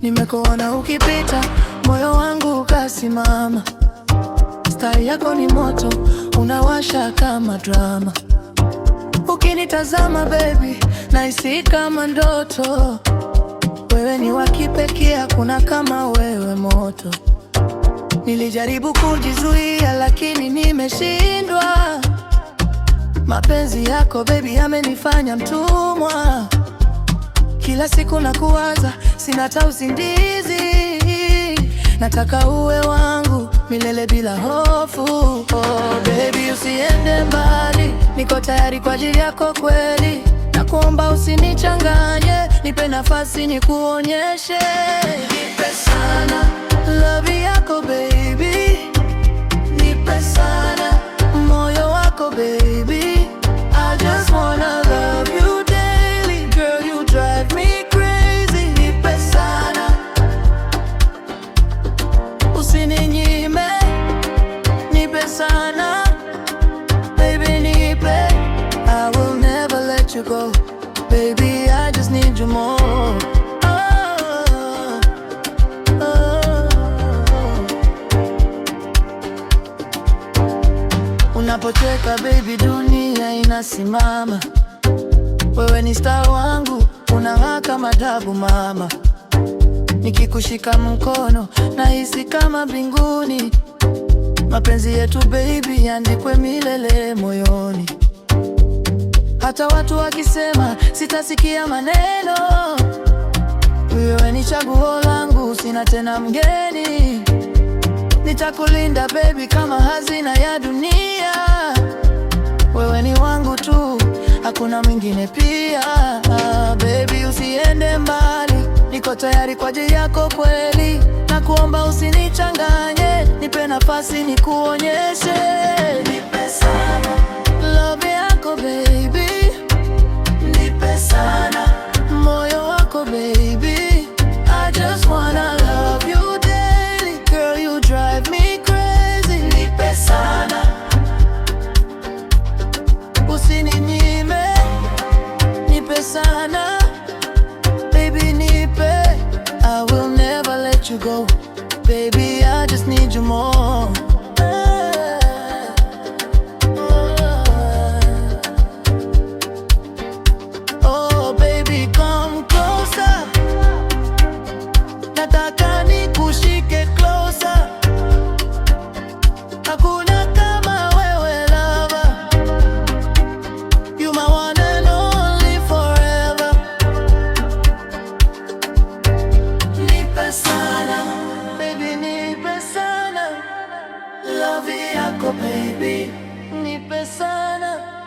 Nimekuona ukipita, moyo wangu ukasimama. Style yako ni moto, unawasha kama drama. Ukinitazama baby, nahisi kama ndoto. Wewe ni wa kipekee, hakuna kama wewe moto. Nilijaribu kujizuia lakini nimeshindwa. Mapenzi yako baby yamenifanya mtumwa. Kila siku nakuwaza, sina hata usingizi. Nataka uwe wangu milele bila hofu. Oh baby usiende mbali, niko tayari kwa ajili yako kweli. Nakuomba usinichanganye, nipe nafasi nikuonyeshe. Nipe sana love yako baby, nipe sana moyo wako baby. I just wanna love you daily, girl you drive me crazy. Nipe sana, usininyime. Nipe sana, baby nipe. I will never let you go, baby I just need you more. Unapocheka baby dunia inasimama. Wewe ni star wangu, unang'aa kama dhahabu mama. Nikikushika mkono nahisi kama mbinguni. Mapenzi yetu baby yaandikwe milele moyoni. Hata watu wakisema sitasikia maneno. Wewe ni chaguo langu, sina tena mgeni. Nitakulinda baby kama hazina ya dunia. Wewe ni wangu tu, hakuna mwingine pia. Baby usiende mbali, niko tayari kwa ajili yako kweli. Nakuomba usinichanganye, nipe nafasi nikuonyeshe. Nipe sana love yako baby, nipe sana moyo wako baby. I just wanna love you daily, girl you drive me crazy. Nipe sana, usininyime. Nipe sana, baby nipe. I will never let you go, baby I just need you more. Oh baby come closer, nataka nikushike closer. Hakuna kama wewe lover, you my one and only forever. Nipe sana, baby nipe sana love yako baby, nipe sana.